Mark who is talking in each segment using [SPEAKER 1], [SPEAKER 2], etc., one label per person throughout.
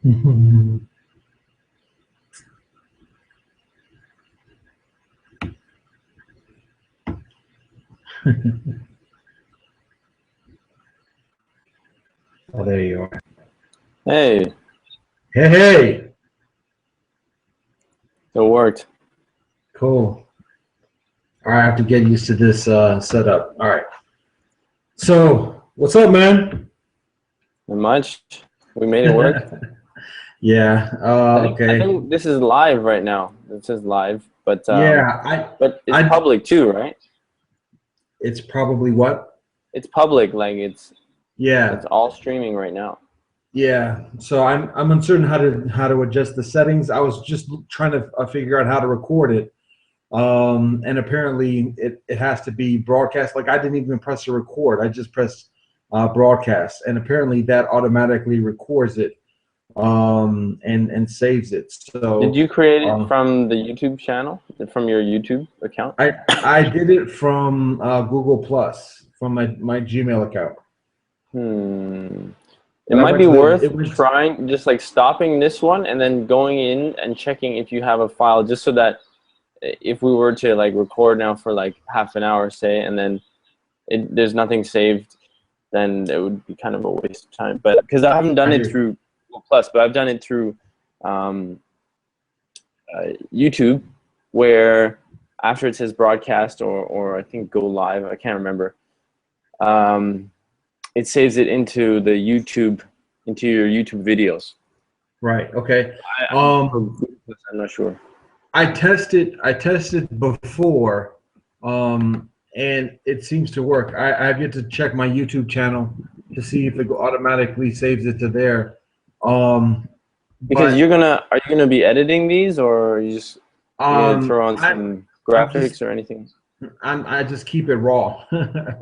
[SPEAKER 1] Oh, there you are.
[SPEAKER 2] Hey,
[SPEAKER 1] Hey, hey.
[SPEAKER 2] it worked.
[SPEAKER 1] Cool. All right, I have to get used to this setup. All right. So, what's up, man?
[SPEAKER 2] Not much. We made it work.
[SPEAKER 1] Yeah.
[SPEAKER 2] I
[SPEAKER 1] Okay.
[SPEAKER 2] think this is live right now. This is live, but
[SPEAKER 1] Yeah.
[SPEAKER 2] it's public too, right?
[SPEAKER 1] It's probably what?
[SPEAKER 2] It's public, like it's
[SPEAKER 1] Yeah.
[SPEAKER 2] all streaming right now.
[SPEAKER 1] Yeah. So I'm uncertain how to adjust the settings. I was just trying to figure out how to record it. And apparently it has to be broadcast. Like I didn't even press a record. I just pressed broadcast, and apparently that automatically records it and saves it. So
[SPEAKER 2] Did you create it from the YouTube channel? From your YouTube account?
[SPEAKER 1] I did it from Google Plus, from my Gmail account.
[SPEAKER 2] It might be worth trying, just like stopping this one and then going in and checking if you have a file, just so that if we were to like record now for like half an hour, say, and then there's nothing saved, then it would be kind of a waste of time. But because I haven't done it through Google Plus, but I've done it through YouTube, where after it says broadcast or I think go live, I can't remember. It saves it into your YouTube videos.
[SPEAKER 1] Right. Okay.
[SPEAKER 2] I'm not sure.
[SPEAKER 1] I tested before, and it seems to work. I have yet to check my YouTube channel to see if it automatically saves it to there.
[SPEAKER 2] Because are you gonna be editing these, or are you just throw on some graphics or anything?
[SPEAKER 1] I just keep it raw.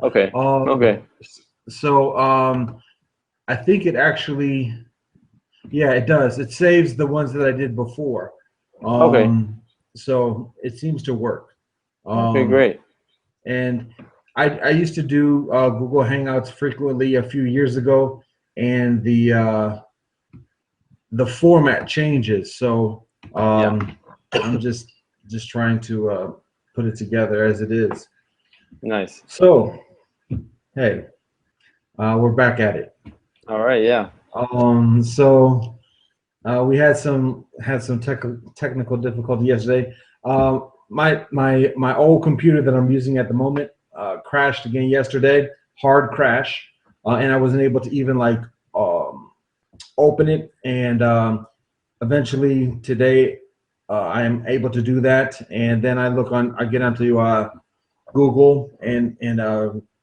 [SPEAKER 2] Okay. Okay.
[SPEAKER 1] So I think it actually, yeah, it does. It saves the ones that I did before.
[SPEAKER 2] Okay.
[SPEAKER 1] So it seems to work.
[SPEAKER 2] Okay, great.
[SPEAKER 1] And I used to do Google Hangouts frequently a few years ago, and the format changes. So I'm just trying to put it together as it is.
[SPEAKER 2] Nice.
[SPEAKER 1] So, hey, we're back at it.
[SPEAKER 2] All right. Yeah.
[SPEAKER 1] So we had some technical difficulty yesterday. My old computer that I'm using at the moment crashed again yesterday, hard crash, and I wasn't able to even like open it. And eventually today, I am able to do that. And then I get onto Google and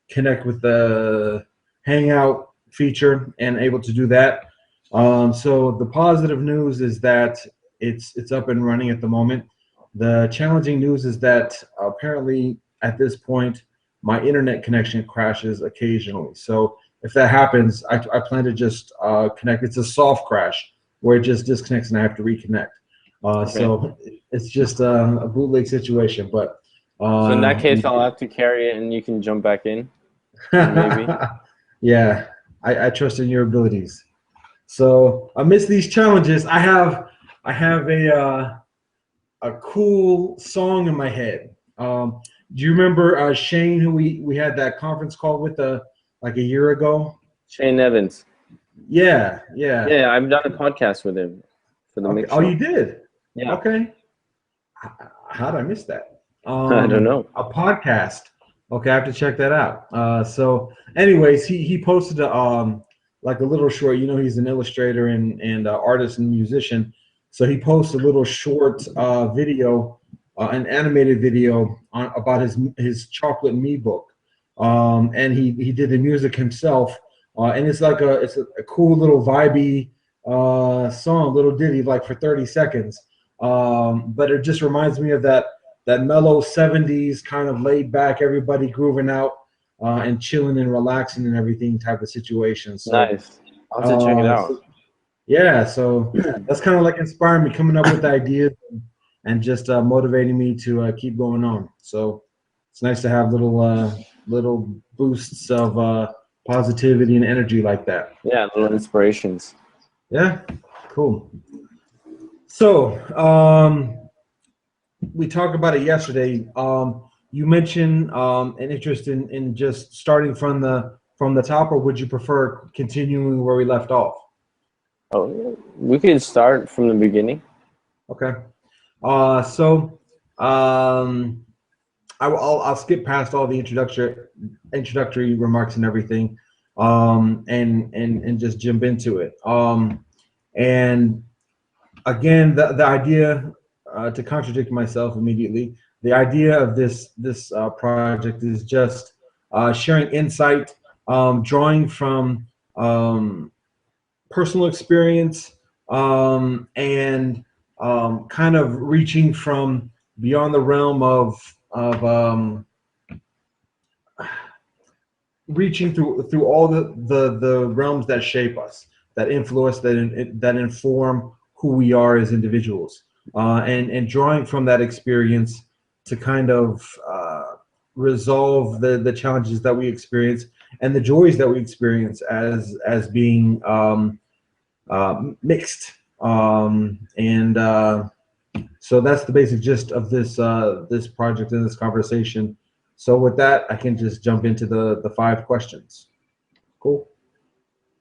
[SPEAKER 1] connect with the Hangout feature and able to do that. So the positive news is that it's up and running at the moment. The challenging news is that apparently at this point my internet connection crashes occasionally. So if that happens, I plan to just connect. It's a soft crash where it just disconnects and I have to reconnect.
[SPEAKER 2] Okay.
[SPEAKER 1] So it's just a bootleg situation. But
[SPEAKER 2] so in that case, I'll have to carry it, and you can jump back in. Maybe.
[SPEAKER 1] Yeah, I trust in your abilities. So amidst these challenges, I have a cool song in my head. Do you remember Shane, who we had that conference call with like a year ago?
[SPEAKER 2] Shane Evans.
[SPEAKER 1] Yeah.
[SPEAKER 2] Yeah, I've done a podcast with him for the mix show.
[SPEAKER 1] Oh, you did?
[SPEAKER 2] Yeah.
[SPEAKER 1] Okay. How did I miss that?
[SPEAKER 2] I don't know.
[SPEAKER 1] A podcast. Okay, I have to check that out. So, anyways, he posted like a little short. You know, he's an illustrator and artist and musician. So he posted a little short video, an animated video about his Chocolate Me book, and he did the music himself, and it's like it's a cool little vibey song, little ditty like for 30 seconds, but it just reminds me of that mellow 70s kind of laid back, everybody grooving out and chilling and relaxing and everything type of situation. So,
[SPEAKER 2] nice. I'll have to check it out.
[SPEAKER 1] Yeah, so that's kind of like inspiring me, coming up with ideas and just motivating me to keep going on. So it's nice to have little boosts of positivity and energy like that.
[SPEAKER 2] Yeah, little inspirations.
[SPEAKER 1] Yeah. Cool. So, we talked about it yesterday. You mentioned an interest in just starting from the top, or would you prefer continuing where we left off?
[SPEAKER 2] Oh, we could start from the beginning.
[SPEAKER 1] Okay. So I'll skip past all the introductory remarks and everything, and just jump into it. And again, the idea, to contradict myself immediately, the idea of this project is just sharing insight, drawing from personal experience, and kind of reaching from beyond the realm of reaching through all the realms that shape us, that influence, that inform who we are as individuals, and drawing from that experience to kind of resolve the challenges that we experience and the joys that we experience as being mixed. And so that's the basic gist of this project and this conversation. So with that, I can just jump into the 5 questions. Cool.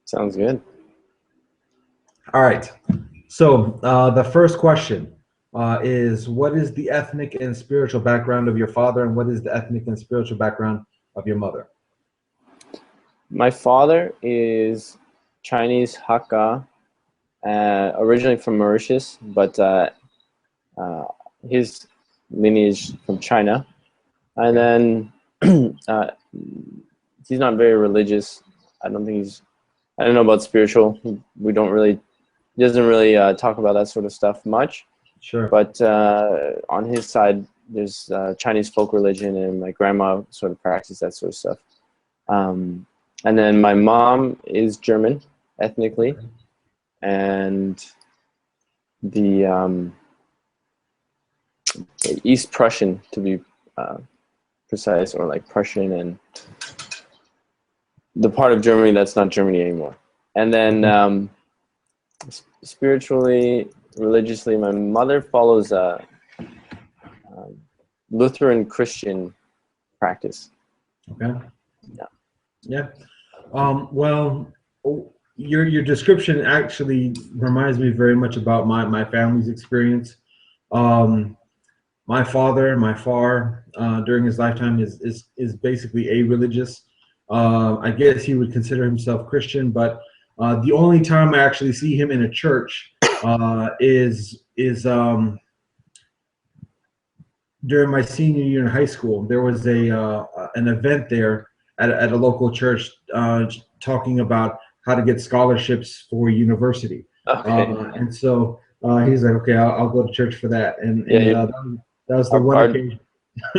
[SPEAKER 2] Sounds good.
[SPEAKER 1] All right. So the first question is, what is the ethnic and spiritual background of your father, and what is the ethnic and spiritual background of your mother?
[SPEAKER 2] My father is Chinese Hakka, originally from Mauritius, but his lineage from China. And then he's not very religious. I don't know about spiritual. We don't really, he doesn't really talk about that sort of stuff much.
[SPEAKER 1] Sure.
[SPEAKER 2] But on his side, there's Chinese folk religion, and my grandma sort of practiced that sort of stuff. And then my mom is German ethnically, and the East Prussian, to be precise, or like Prussian, and the part of Germany that's not Germany anymore. And then spiritually, religiously, my mother follows a Lutheran Christian practice.
[SPEAKER 1] Okay.
[SPEAKER 2] Yeah.
[SPEAKER 1] Yeah. Well, your description actually reminds me very much about my family's experience. My father, my far, during his lifetime is basically a-religious. I guess he would consider himself Christian, but the only time I actually see him in a church is during my senior year in high school. There was an event there at a local church talking about how to get scholarships for university.
[SPEAKER 2] Okay.
[SPEAKER 1] And so he's like, okay, I'll go to church for that. And that was the one occasion.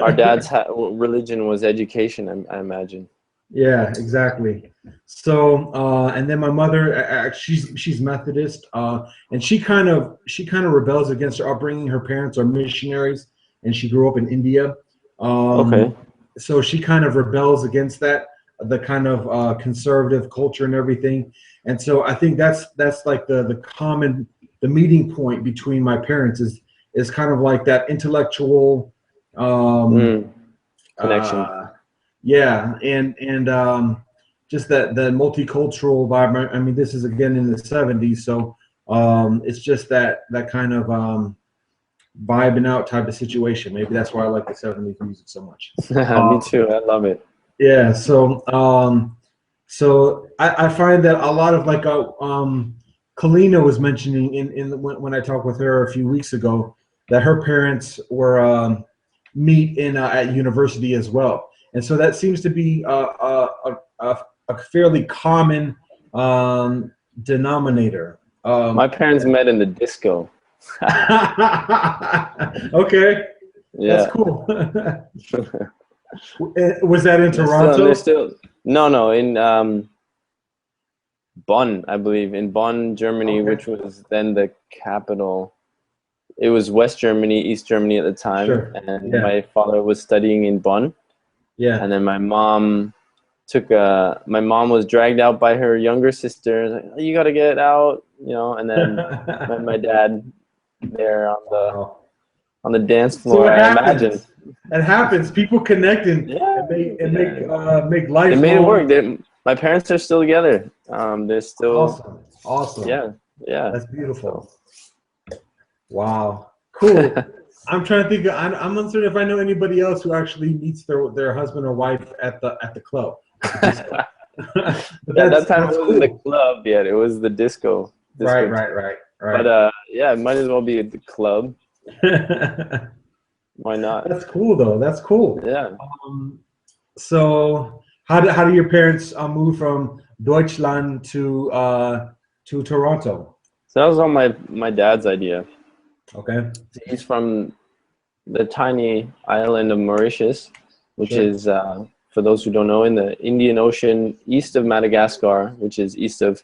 [SPEAKER 2] Our dad's religion was education, I imagine.
[SPEAKER 1] Yeah, exactly. So and then my mother, she's Methodist, and she kind of rebels against her upbringing. Her parents are missionaries, and she grew up in India.
[SPEAKER 2] Okay.
[SPEAKER 1] So she kind of rebels against that, the kind of conservative culture and everything. And so I think that's like the meeting point between my parents is kind of like that intellectual
[SPEAKER 2] connection.
[SPEAKER 1] Yeah, and just that the multicultural vibe. I mean, this is again in the 70s, so it's just that kind of vibing out type of situation. Maybe that's why I like the 70s music so much.
[SPEAKER 2] Me too. I love it.
[SPEAKER 1] Yeah. So so I find that a lot of like Kalina was mentioning when I talked with her a few weeks ago that her parents were meet in at university as well. And so that seems to be a fairly common denominator.
[SPEAKER 2] My parents met in the disco.
[SPEAKER 1] Okay,
[SPEAKER 2] Yeah.
[SPEAKER 1] that's cool. Was that in Toronto?
[SPEAKER 2] No, in Bonn, I believe, in Bonn, Germany,
[SPEAKER 1] Okay.
[SPEAKER 2] which was then the capital. It was West Germany, East Germany at the time,
[SPEAKER 1] Sure.
[SPEAKER 2] and
[SPEAKER 1] Yeah.
[SPEAKER 2] my father was studying in Bonn.
[SPEAKER 1] Yeah.
[SPEAKER 2] And then my mom was dragged out by her younger sister. Like, you got to get out. you know, and then met my dad there
[SPEAKER 1] Wow.
[SPEAKER 2] on the dance
[SPEAKER 1] So
[SPEAKER 2] floor.
[SPEAKER 1] it
[SPEAKER 2] I imagine.
[SPEAKER 1] happens. It happens. People connect
[SPEAKER 2] Yeah,
[SPEAKER 1] make
[SPEAKER 2] they made it work.
[SPEAKER 1] lifelong.
[SPEAKER 2] My parents are still together. They're still,
[SPEAKER 1] Awesome. Awesome.
[SPEAKER 2] yeah, yeah.
[SPEAKER 1] That's
[SPEAKER 2] So.
[SPEAKER 1] beautiful. Wow. Cool. I'm trying to think. I'm uncertain if I know anybody else who actually meets their husband or wife at the club. But
[SPEAKER 2] Yeah, that time
[SPEAKER 1] that's
[SPEAKER 2] it wasn't the
[SPEAKER 1] cool.
[SPEAKER 2] club yet. It was the disco.
[SPEAKER 1] Right.
[SPEAKER 2] Disco.
[SPEAKER 1] Right.
[SPEAKER 2] But yeah, it might as well be at the club. Why not?
[SPEAKER 1] That's cool though. That's cool.
[SPEAKER 2] Yeah.
[SPEAKER 1] Um, so how do your parents move from Deutschland to Toronto?
[SPEAKER 2] So that was all my dad's idea.
[SPEAKER 1] Okay.
[SPEAKER 2] He's from the tiny island of Mauritius, which
[SPEAKER 1] Sure.
[SPEAKER 2] is, for those who don't know, in the Indian Ocean, east of Madagascar, which is east of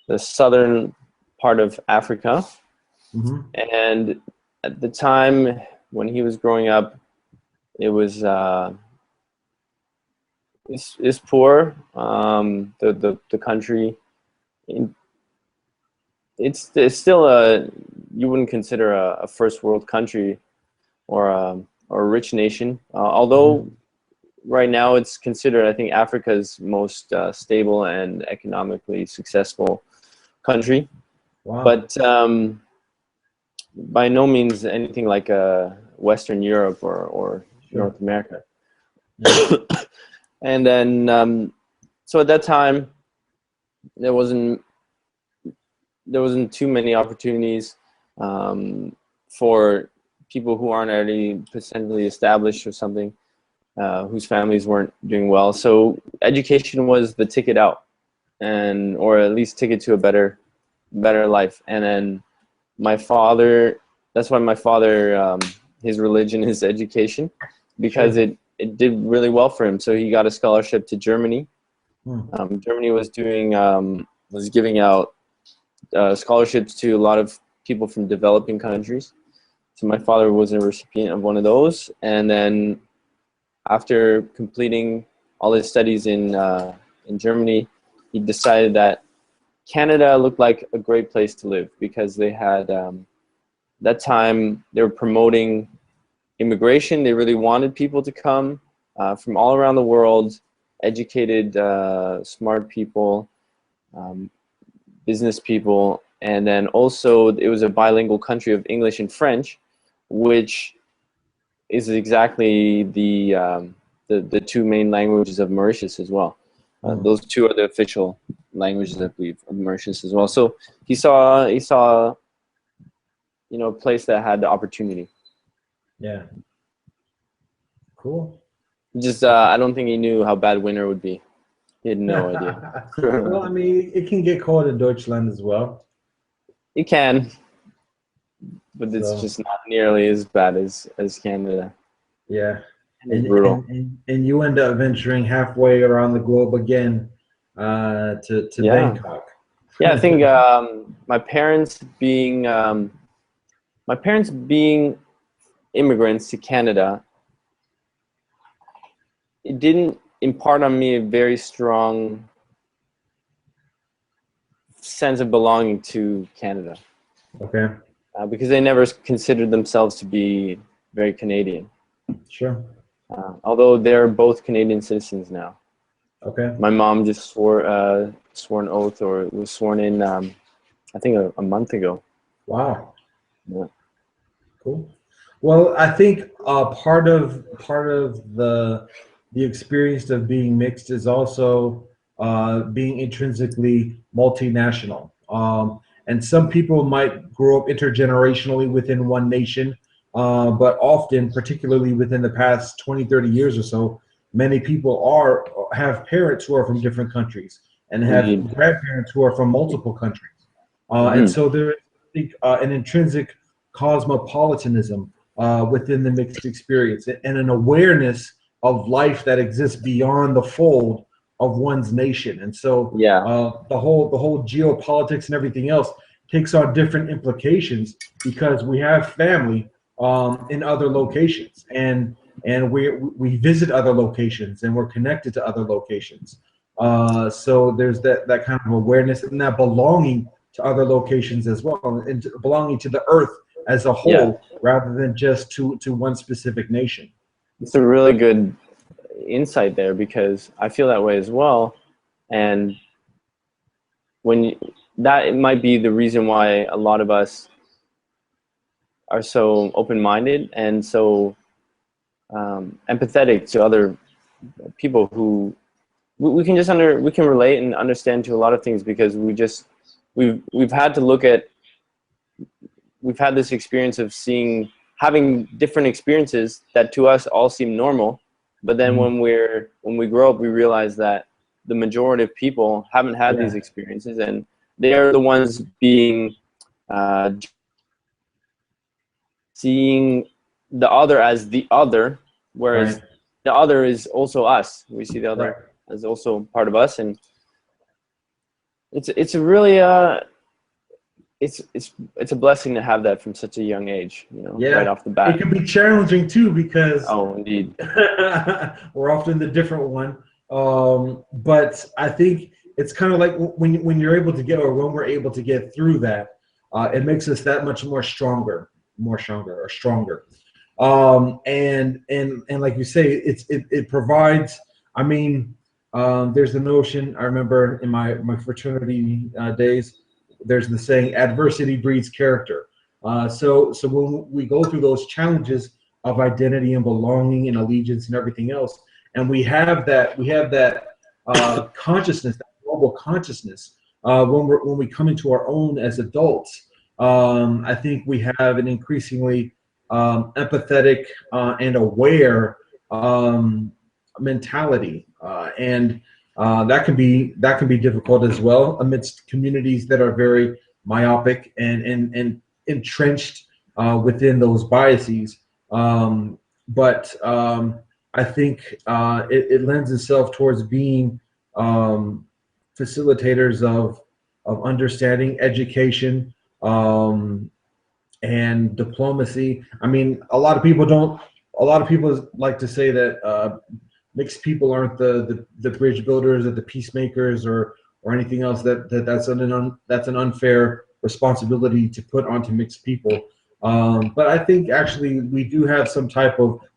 [SPEAKER 2] the southern part of Africa.
[SPEAKER 1] Mm-hmm.
[SPEAKER 2] And at the time when he was growing up, it was it's poor. The country, it's still you wouldn't consider a first world country or a rich nation. Although right now it's considered, I think, Africa's most stable and economically successful country.
[SPEAKER 1] Wow.
[SPEAKER 2] But by no means anything like Western Europe or
[SPEAKER 1] Sure.
[SPEAKER 2] North America.
[SPEAKER 1] Yeah.
[SPEAKER 2] And then, so at that time, there wasn't too many opportunities for people who aren't already potentially established or something, whose families weren't doing well. So education was the ticket out, or at least ticket to a better life. And then my father, that's why my father, his religion is education, because
[SPEAKER 1] Sure.
[SPEAKER 2] it did really well for him. So he got a scholarship to Germany. Germany was giving out scholarships to a lot of people from developing countries. So my father was a recipient of one of those. And then after completing all his studies in Germany, he decided that Canada looked like a great place to live, because they had, that time they were promoting immigration. They really wanted people to come from all around the world, educated, smart people, business people. And then also it was a bilingual country of English and French, which is exactly the two main languages of Mauritius as well. Those two are the official languages, I believe, of Mauritius as well. So he saw, you know, a place that had the opportunity.
[SPEAKER 1] Yeah. Cool.
[SPEAKER 2] Just I don't think he knew how bad winter would be. He had no idea.
[SPEAKER 1] Well, I mean, it can get cold in Deutschland as well.
[SPEAKER 2] It can, but it's
[SPEAKER 1] So,
[SPEAKER 2] just not nearly as bad as Canada.
[SPEAKER 1] yeah.
[SPEAKER 2] It's brutal.
[SPEAKER 1] And you end up venturing halfway around the globe again to
[SPEAKER 2] Yeah.
[SPEAKER 1] Bangkok.
[SPEAKER 2] Yeah, I think my parents being immigrants to Canada, it didn't impart on me a very strong sense of belonging to Canada.
[SPEAKER 1] Okay.
[SPEAKER 2] Because they never considered themselves to be very Canadian.
[SPEAKER 1] Sure.
[SPEAKER 2] Although they're both Canadian citizens now.
[SPEAKER 1] Okay.
[SPEAKER 2] My mom just swore an oath, or was sworn in, I think a month ago.
[SPEAKER 1] Wow.
[SPEAKER 2] Yeah.
[SPEAKER 1] Cool. Well, I think part of the experience of being mixed is also being intrinsically multinational. And some people might grow up intergenerationally within one nation, but often, particularly within the past 20, 30 years or so, many people have parents who are from different countries and have
[SPEAKER 2] Indeed.
[SPEAKER 1] grandparents who are from multiple countries. And so there is, I think, an intrinsic cosmopolitanism within the mixed experience, and an awareness of life that exists beyond the fold of one's nation. And so
[SPEAKER 2] Yeah.
[SPEAKER 1] the whole geopolitics and everything else takes on different implications, because we have family in other locations, and we visit other locations, and we're connected to other locations. So there's that kind of awareness and that belonging to other locations as well, and belonging to the earth as a whole, rather than just to one specific nation.
[SPEAKER 2] It's a really good insight there, because I feel that way as well. And that it might be the reason why a lot of us are so open-minded and so empathetic to other people, who we can relate and understand to a lot of things, because we've had this experience of having different experiences that to us all seem normal, but then when we grow up, we realize that the majority of people haven't had these experiences, and they're the ones being seeing the other as the other, whereas the other is also us. We see the other as also part of us, and it's a really it's a blessing to have that from such a young age, right off the bat.
[SPEAKER 1] It can be challenging too, because
[SPEAKER 2] indeed,
[SPEAKER 1] we're often the different one. But I think it's kind of like when you're able to get, or when we're able to get through that, it makes us that much more stronger. And like you say, it provides. I mean, there's the notion. I remember in my fraternity days, there's the saying, adversity breeds character. So when we go through those challenges of identity and belonging and allegiance and everything else, and we have that consciousness, that global consciousness, when we come into our own as adults, I think we have an increasingly empathetic and aware mentality, and that can be difficult as well amidst communities that are very myopic and entrenched within those biases. But I think it lends itself towards being facilitators of understanding, education, and diplomacy. I mean, a lot of people like to say that mixed people aren't the bridge builders or the peacemakers or anything else. That's an unfair responsibility to put onto mixed people. But I think actually we do have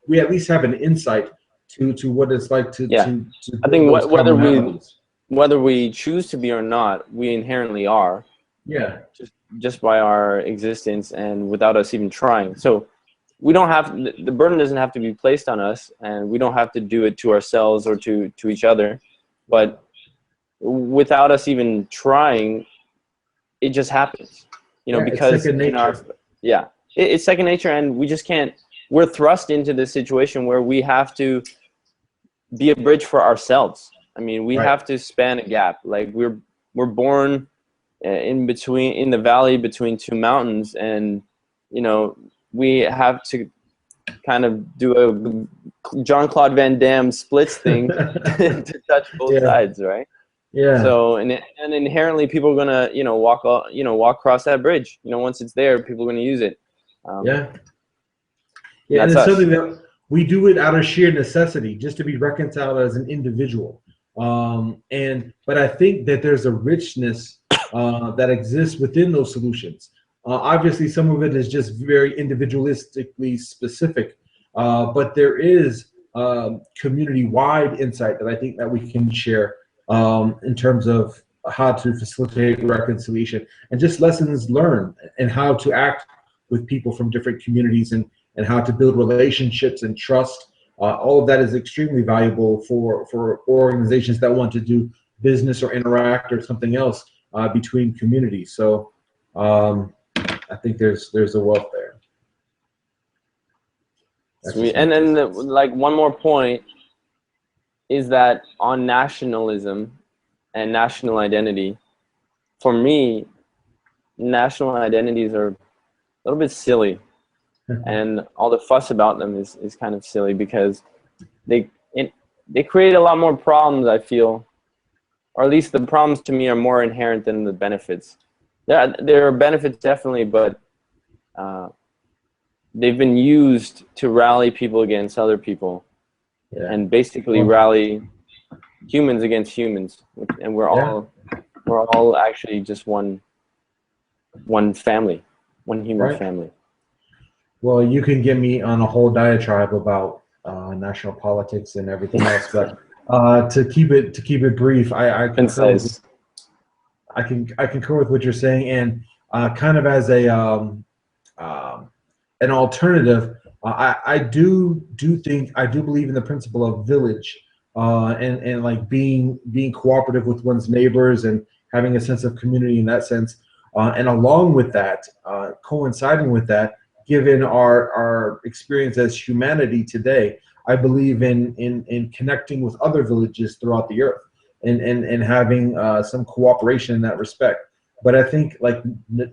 [SPEAKER 1] we at least have an insight to what it's like to
[SPEAKER 2] I think whether we choose to be or not, we inherently are.
[SPEAKER 1] Yeah.
[SPEAKER 2] Just by our existence and without us even trying. So we don't have, the burden doesn't have to be placed on us, and we don't have to do it to ourselves or to each other. But without us even trying, it just happens. Because
[SPEAKER 1] it's second nature.
[SPEAKER 2] It's second nature, and we just can't. We're thrust into this situation where we have to be a bridge for ourselves. I mean, we have to span a gap. Like we're born in the valley between two mountains, and we have to kind of do a Jean-Claude Van Damme splits thing to touch both sides, right?
[SPEAKER 1] Yeah.
[SPEAKER 2] So and inherently people are gonna walk across that bridge. Once it's there, people are gonna use it.
[SPEAKER 1] And it's something that we do it out of sheer necessity, just to be reconciled as an individual. But I think that there's a richness that exists within those solutions. Obviously, some of it is just very individualistically specific, but there is community-wide insight that I think that we can share in terms of how to facilitate reconciliation and just lessons learned, and how to act with people from different communities, and how to build relationships and trust. All of that is extremely valuable for organizations that want to do business or interact or something else between communities. So I think there's a wealth there.
[SPEAKER 2] Sweet. And then like one more point is that on nationalism and national identity, for me, national identities are a little bit silly. And all the fuss about them is kind of silly, because they create a lot more problems, I feel. Or at least the problems to me are more inherent than the benefits. There are benefits definitely, but they've been used to rally people against other people, and basically rally humans against humans, and we're all actually just one one family, one human
[SPEAKER 1] Right.
[SPEAKER 2] family.
[SPEAKER 1] Well, you can get me on a whole diatribe about national politics and everything else, but to keep it brief, I concur with
[SPEAKER 2] Concise.
[SPEAKER 1] I concur with what you're saying, and kind of as a um, an alternative, I do believe in the principle of village, and like being cooperative with one's neighbors and having a sense of community in that sense, and along with that, coinciding with that, given our experience as humanity today, I believe in connecting with other villages throughout the earth, and having some cooperation in that respect. But I think like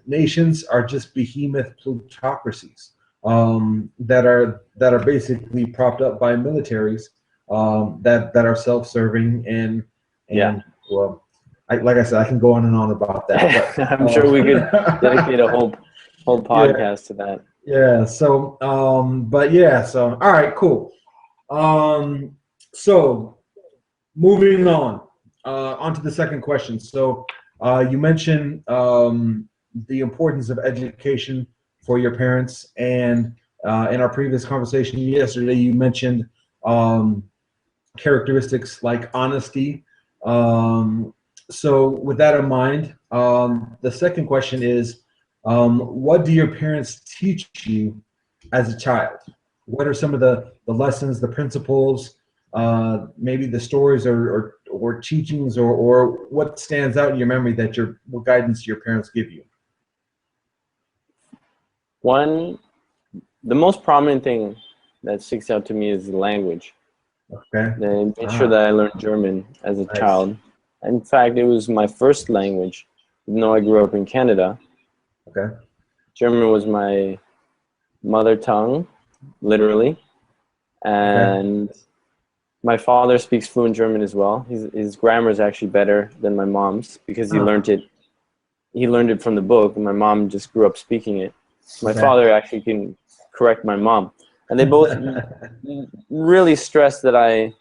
[SPEAKER 1] nations are just behemoth plutocracies, that are basically propped up by militaries, that are self-serving,
[SPEAKER 2] Yeah.
[SPEAKER 1] and well, like I said, I can go on and on about that, but
[SPEAKER 2] I'm sure we could dedicate a whole
[SPEAKER 1] yeah,
[SPEAKER 2] podcast to that.
[SPEAKER 1] yeah. So, but yeah. So, all right, cool. So moving on, onto the second question. So, you mentioned the importance of education for your parents, and in our previous conversation yesterday, you mentioned um, characteristics like honesty. Um, so, with that in mind, the second question is, what do your parents teach you as a child? What are some of the lessons, the principles, maybe the stories or teachings, or what stands out in your memory that what guidance your parents give you?
[SPEAKER 2] The most prominent thing that sticks out to me is the language.
[SPEAKER 1] Okay.
[SPEAKER 2] They made sure that I learned German as a
[SPEAKER 1] Nice.
[SPEAKER 2] child. In fact, it was my first language, even though I grew up in Canada.
[SPEAKER 1] Okay.
[SPEAKER 2] German was my mother tongue, literally. And my father speaks fluent German as well. His grammar is actually better than my mom's because he learned it. He learned it from the book, and my mom just grew up speaking it. My father actually can correct my mom, and they both really stress that I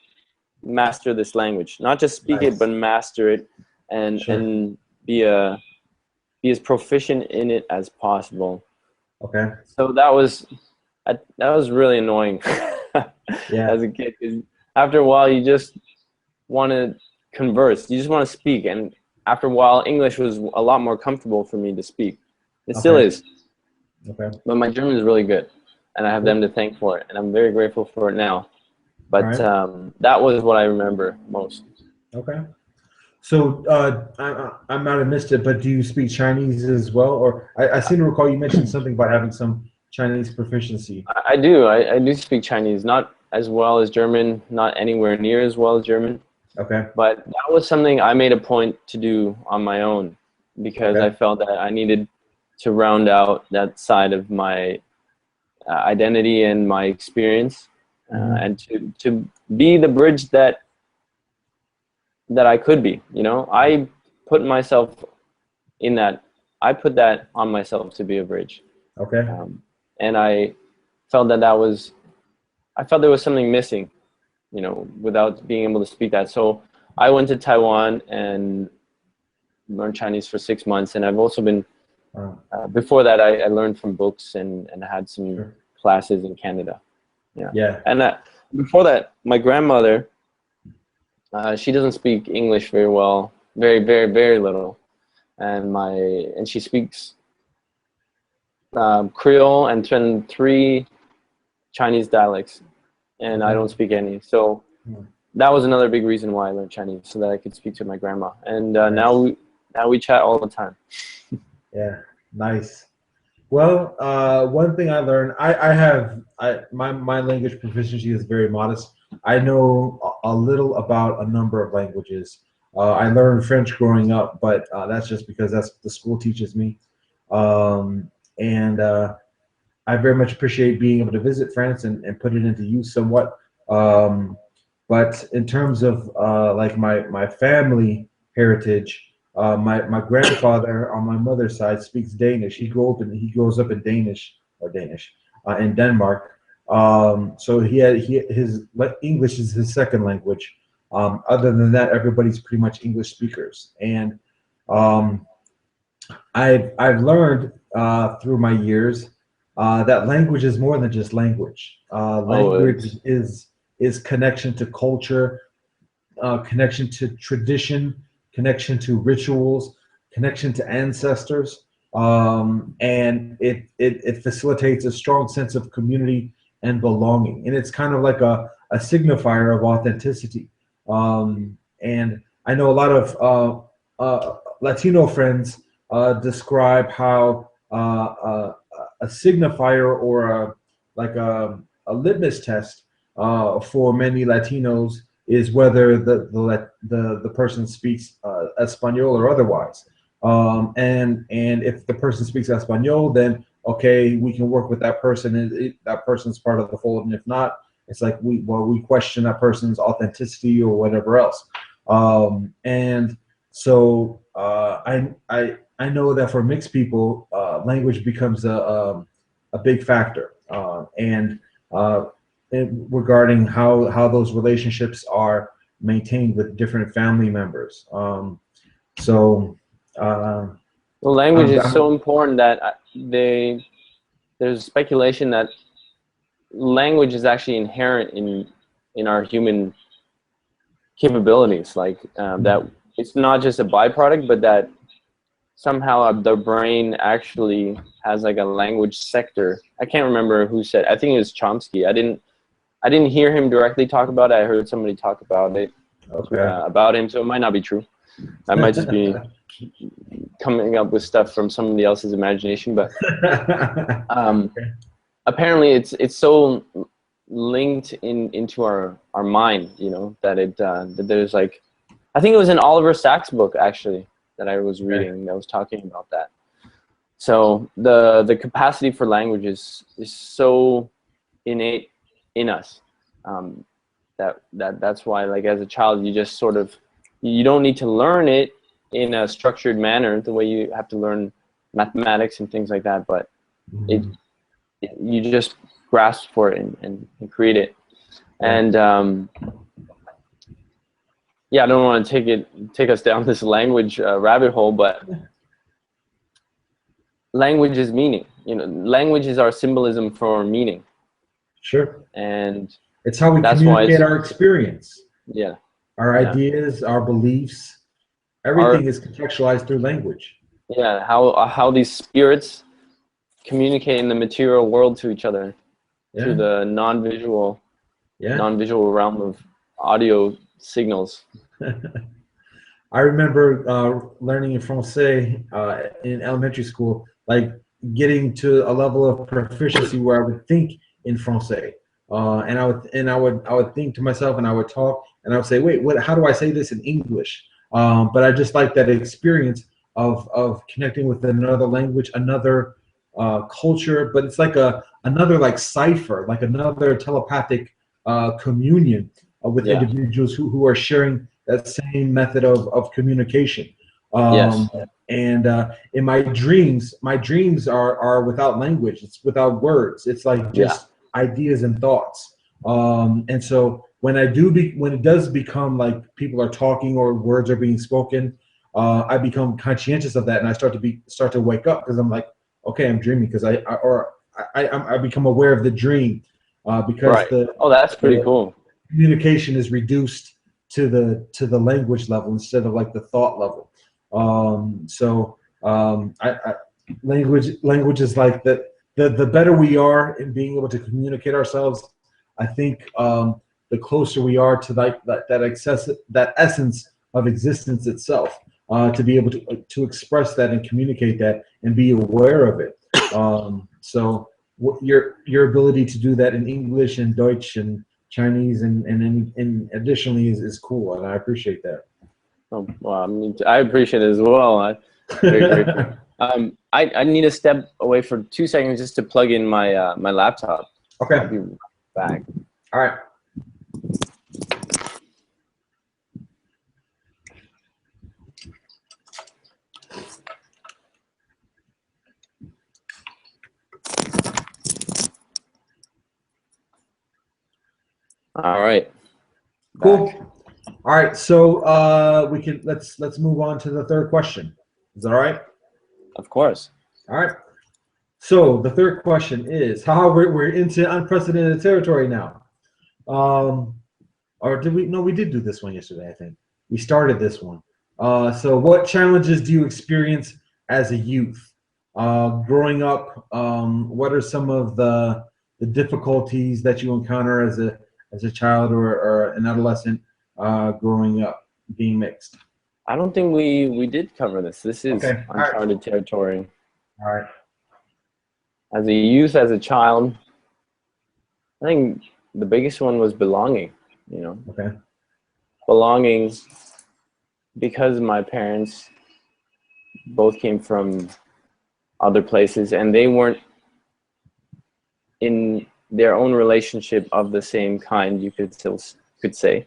[SPEAKER 2] master this language, not just speak it, but master it, and be as proficient in it as possible.
[SPEAKER 1] Okay.
[SPEAKER 2] So that was really annoying as a kid, 'cause after a while you just want to converse, you just want to speak, and after a while English was a lot more comfortable for me to speak. It still is.
[SPEAKER 1] Okay.
[SPEAKER 2] But my German is really good, and I have them to thank for it, and I'm very grateful for it now. But that was what I remember most.
[SPEAKER 1] Okay. So I might have missed it, but do you speak Chinese as well? Or I seem to recall you mentioned something about having some Chinese proficiency.
[SPEAKER 2] I do. I do speak Chinese, not as well as German, not anywhere near as well as German.
[SPEAKER 1] Okay.
[SPEAKER 2] But that was something I made a point to do on my own, because I felt that I needed to round out that side of my identity and my experience, and to be the bridge that I could be. You know, I put myself in that. I put that on myself to be a bridge.
[SPEAKER 1] Okay.
[SPEAKER 2] And I felt that was. I felt there was something missing, you know, without being able to speak that. So I went to Taiwan and learned Chinese for 6 months, and I've also been. Before that, I learned from books and had some classes in Canada. Yeah. And before that, my grandmother, she doesn't speak English very well, very, very, very little, and she speaks Creole and 3 Chinese dialects, and I don't speak any. So that was another big reason why I learned Chinese, so that I could speak to my grandma. And now we chat all the time.
[SPEAKER 1] Yeah, nice. Well, one thing I learned, my language proficiency is very modest. I know a little about a number of languages. I learned French growing up, but that's just because that's what the school teaches me. And I very much appreciate being able to visit France and put it into use somewhat. But in terms of like my family heritage, my grandfather on my mother's side speaks Danish. He grows up in Danish in Denmark. So his English is his second language. Other than that, everybody's pretty much English speakers. And I've learned through my years that language is more than just language.
[SPEAKER 2] Oh,
[SPEAKER 1] Language is connection to culture, connection to tradition, connection to rituals, connection to ancestors, and it facilitates a strong sense of community and belonging. And it's kind of like a signifier of authenticity. And I know a lot of Latino friends describe how a signifier or like a litmus test for many Latinos is whether the person speaks Espanol or otherwise. And if the person speaks Espanol, then okay, we can work with that person. That person's part of the fold, and if not, it's like we question that person's authenticity or whatever else. And so I know that for mixed people, language becomes a big factor, uh, regarding how those relationships are maintained with different family members. So
[SPEAKER 2] well, language is
[SPEAKER 1] I'm
[SPEAKER 2] so important that there's speculation that language is actually inherent in our human capabilities. Like that, it's not just a byproduct, but that somehow the brain actually has like a language sector. I can't remember who said. I think it was Chomsky. I didn't hear him directly talk about it. I heard somebody talk about it about him, so it might not be true. I might just be coming up with stuff from somebody else's imagination, but apparently it's so linked into our mind, you know, that it that there's like, I think it was in Oliver Sacks' book actually that I was reading that was talking about that. So the capacity for language is so innate in us, that's why, like, as a child, you just sort of, you don't need to learn it in a structured manner the way you have to learn mathematics and things like that, but you just grasp for it and create it. And yeah, I don't want to take us down this language rabbit hole, but language is meaning. You know, language is our symbolism for meaning.
[SPEAKER 1] Sure.
[SPEAKER 2] And
[SPEAKER 1] it's how we
[SPEAKER 2] that's why
[SPEAKER 1] communicate our experience.
[SPEAKER 2] Yeah.
[SPEAKER 1] Our ideas, our beliefs, everything is contextualized through language.
[SPEAKER 2] Yeah, how these spirits communicate in the material world to each other through the non-visual realm of audio signals.
[SPEAKER 1] I remember learning in Francais in elementary school, like getting to a level of proficiency where I would think in Francais, and I would think to myself, and I would talk, and I would say, wait, how do I say this in English? But I just like that experience of connecting with another language, another culture, but it's like another like cipher, like another telepathic communion with individuals who are sharing that same method of communication. And in my dreams are without language. It's without words. It's like just ideas and thoughts. And so when it does become like people are talking or words are being spoken, I become conscientious of that, and I start to wake up, because I'm like, okay, I'm dreaming, because I become aware of the dream, because
[SPEAKER 2] that's pretty cool.
[SPEAKER 1] Communication is reduced to the language level instead of like the thought level. Language is like the better we are in being able to communicate ourselves, I think the closer we are to that essence of existence itself, to be able to express that and communicate that and be aware of it. So your ability to do that in English and Deutsch and Chinese and additionally is cool, and I appreciate that.
[SPEAKER 2] Oh, well, I appreciate it as well. Very grateful. I need to step away for 2 seconds just to plug in my my laptop.
[SPEAKER 1] Okay.
[SPEAKER 2] I'll be back.
[SPEAKER 1] All right.
[SPEAKER 2] All right.
[SPEAKER 1] Cool. Back. All right. So let's move on to the third question. Is that all right?
[SPEAKER 2] Of course.
[SPEAKER 1] All right. So the third question is, how we're into unprecedented territory now. Or did we? No, we did do this one yesterday, I think. We started this one. So what challenges do you experience as a youth? Growing up, what are some of the difficulties that you encounter as a child or an adolescent growing up, being mixed?
[SPEAKER 2] I don't think we did cover this. This is
[SPEAKER 1] Okay.
[SPEAKER 2] uncharted territory.
[SPEAKER 1] All right.
[SPEAKER 2] As a youth, as a child, I think the biggest one was belonging, you know.
[SPEAKER 1] Okay.
[SPEAKER 2] Belonging, because my parents both came from other places and they weren't in their own relationship of the same kind, you could say.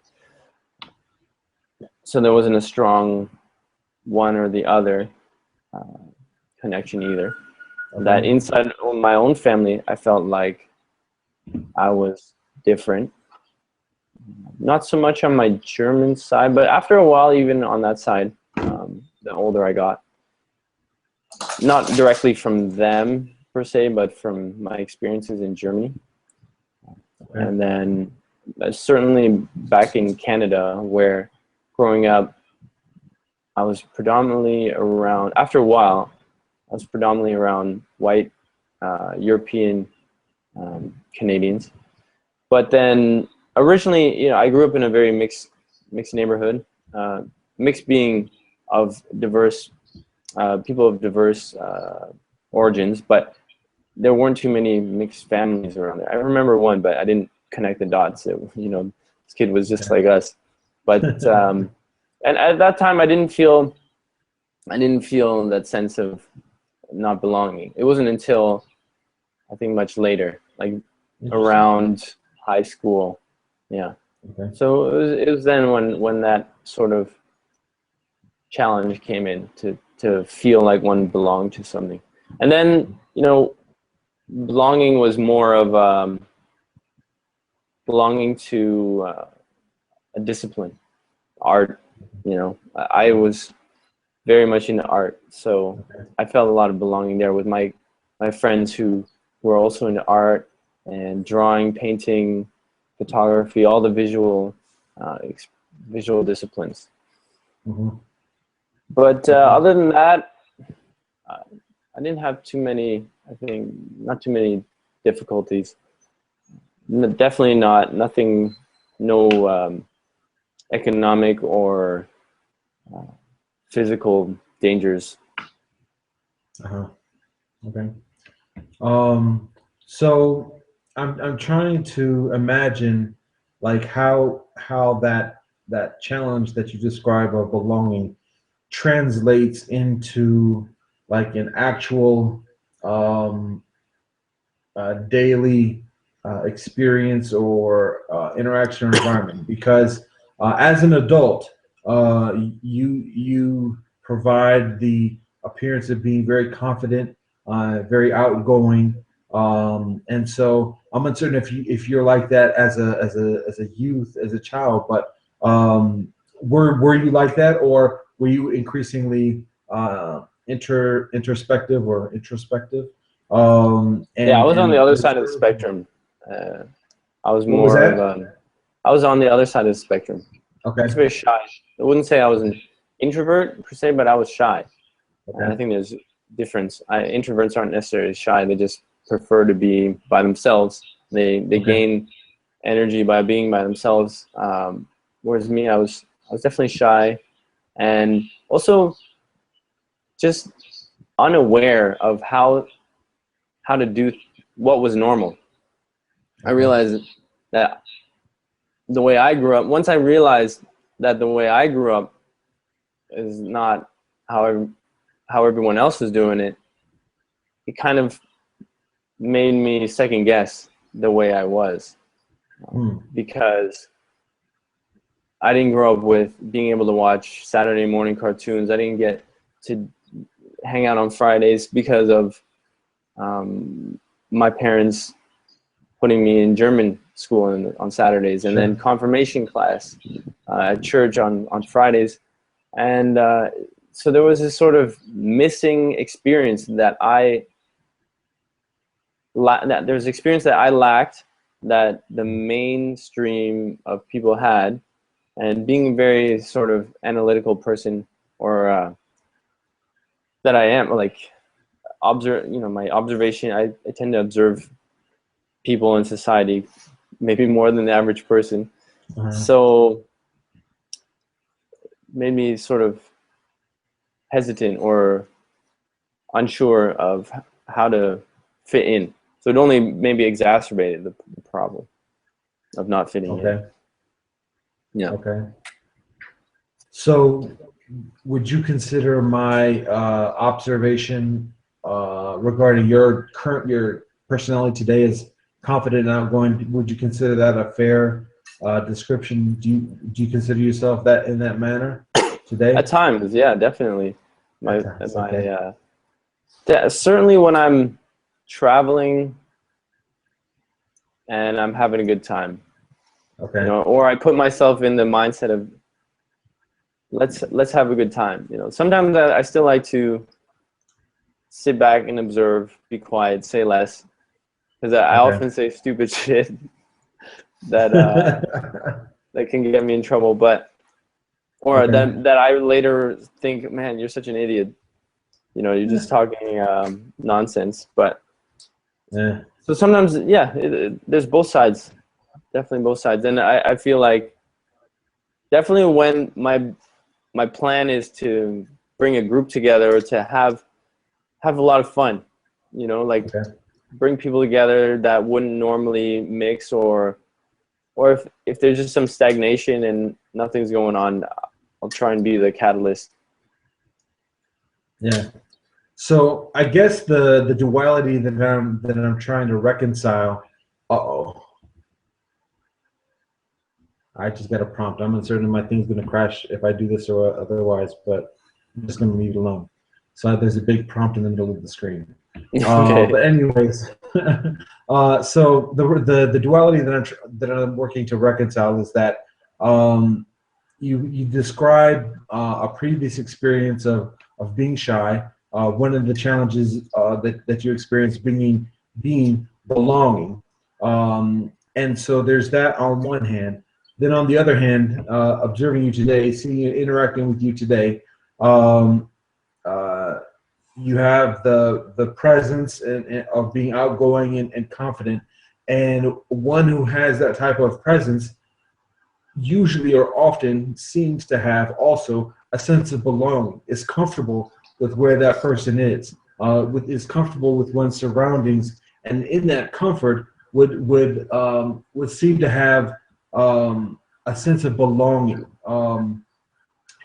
[SPEAKER 2] So there wasn't a strong one or the other connection either.
[SPEAKER 1] Okay.
[SPEAKER 2] That inside my own family, I felt like I was different. Not so much on my German side, but after a while, even on that side, the older I got, not directly from them per se, but from my experiences in Germany.
[SPEAKER 1] Okay.
[SPEAKER 2] And then certainly back in Canada, where growing up, I was predominantly around, after a while, I was predominantly around white European Canadians. But then originally, you know, I grew up in a very mixed neighborhood, mixed being of diverse people of diverse origins, but there weren't too many mixed families around there. I remember one, but I didn't connect the dots. You know, this kid was just like us. But and at that time, I didn't feel that sense of not belonging. It wasn't until I think much later, like around high school. Yeah.
[SPEAKER 1] Okay.
[SPEAKER 2] So it was then when that sort of challenge came in to feel like one belonged to something. And then, you know, belonging was more of belonging to a discipline, art. You know, I was very much into art, so I felt a lot of belonging there with my friends who were also into art and drawing, painting, photography, all the visual disciplines.
[SPEAKER 1] Mm-hmm.
[SPEAKER 2] But other than that, I didn't have too many, I think, not too many difficulties. Definitely nothing, no economic or physical dangers.
[SPEAKER 1] Uh-huh. Okay. So I'm trying to imagine like how that challenge that you describe of belonging translates into like an actual daily experience or interaction or environment, because as an adult you provide the appearance of being very confident, very outgoing, and so I'm uncertain if you're like that as a youth, as a child, but were you like that, or were you increasingly introspective or introspective?
[SPEAKER 2] Yeah, I was on the other side of the
[SPEAKER 1] reserved?
[SPEAKER 2] spectrum. I was
[SPEAKER 1] What was
[SPEAKER 2] more
[SPEAKER 1] that?
[SPEAKER 2] of I was on the other side of the spectrum. I
[SPEAKER 1] Okay.
[SPEAKER 2] was very shy. I wouldn't say I was an introvert per se, but I was shy. And I
[SPEAKER 1] Okay.
[SPEAKER 2] think there's a difference. Introverts aren't necessarily shy. They just prefer to be by themselves. They gain energy by being by themselves. Whereas me, I was definitely shy, and also just unaware of how to do what was normal. I realized that the way I grew up, once I realized that the way I grew up is not how everyone else is doing it, it kind of made me second guess the way I was. Because I didn't grow up with being able to watch Saturday morning cartoons. I didn't get to hang out on Fridays because of my parents putting me in German school on Saturdays, and then confirmation class at church on Fridays. And so there was this sort of missing experience that there's experience that I lacked that the mainstream of people had, and being a very sort of analytical person, or that I am, like my observation, I tend to observe people in society maybe more than the average person. So made me sort of hesitant or unsure of how to fit in. So it only maybe exacerbated the problem of not fitting in. Yeah.
[SPEAKER 1] Okay. So would you consider my observation regarding your personality today as confident and outgoing? Would you consider that a fair description? Do you consider yourself that in that manner today?
[SPEAKER 2] At times, yeah, definitely. Certainly when I'm traveling and I'm having a good time.
[SPEAKER 1] Okay.
[SPEAKER 2] Or I put myself in the mindset of let's have a good time. Sometimes I still like to sit back and observe, be quiet, say less, because I often say stupid shit that that can get me in trouble, or that I later think, man, you're such an idiot. You're just talking nonsense. But so sometimes, there's both sides, definitely both sides, and I feel like definitely when my plan is to bring a group together or to have a lot of fun, bring people together that wouldn't normally mix, or if there's just some stagnation and nothing's going on, I'll try and be the catalyst.
[SPEAKER 1] Yeah. So I guess the duality that I'm trying to reconcile. I just got a prompt. I'm uncertain if my thing's going to crash if I do this or otherwise, but I'm just going to leave it alone. So there's a big prompt in the middle of the screen. But anyways, so the duality that I'm working to reconcile is that you describe a previous experience of being shy. One of the challenges that you experience being belonging, and so there's that on one hand. Then on the other hand, observing you today, seeing you, interacting with you today, you have the presence of being outgoing and confident, and one who has that type of presence usually or often seems to have also a sense of belonging, is comfortable with where that person is, is comfortable with one's surroundings, and in that comfort would seem to have a sense of belonging,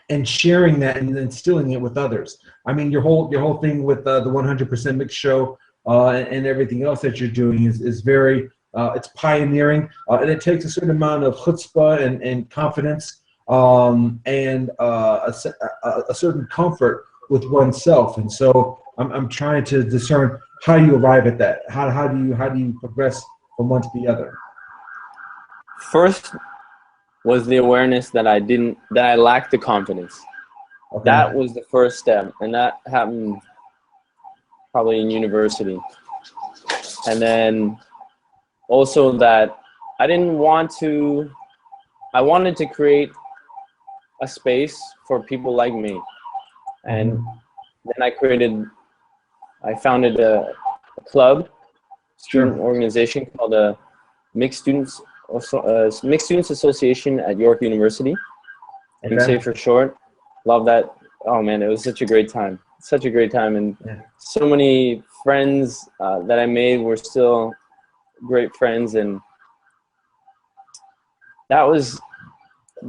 [SPEAKER 1] and sharing that and instilling it with others. I mean, your whole thing with the 100% Mixed show and everything else that you're doing is very it's pioneering, and it takes a certain amount of chutzpah and confidence, and a certain comfort with oneself. And so I'm trying to discern how you arrive at that. How do you progress from one to the other?
[SPEAKER 2] First was the awareness that I lacked the confidence. Okay. That was the first step, and that happened probably in university. And then also that I wanted to create a space for people like me. And then I founded a club, student organization called Mixed Students Association at York University, MSA for short. Love that. Oh man, it was such a great time. Such a great time, and so many friends that I made were still great friends, and that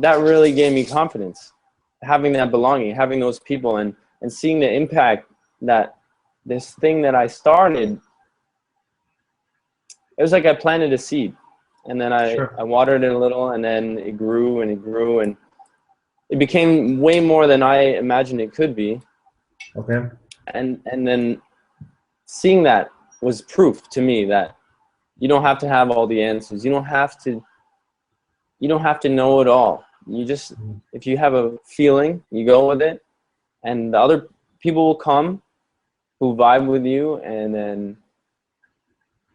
[SPEAKER 2] really gave me confidence. Having that belonging, having those people, and seeing the impact that this thing that I started. It was like I planted a seed. And then I watered it a little, and then it grew and it grew, and it became way more than I imagined it could be.
[SPEAKER 1] Okay.
[SPEAKER 2] And then seeing that was proof to me that you don't have to have all the answers. You don't have to know it all. You just, if you have a feeling, you go with it, and the other people will come who vibe with you, and then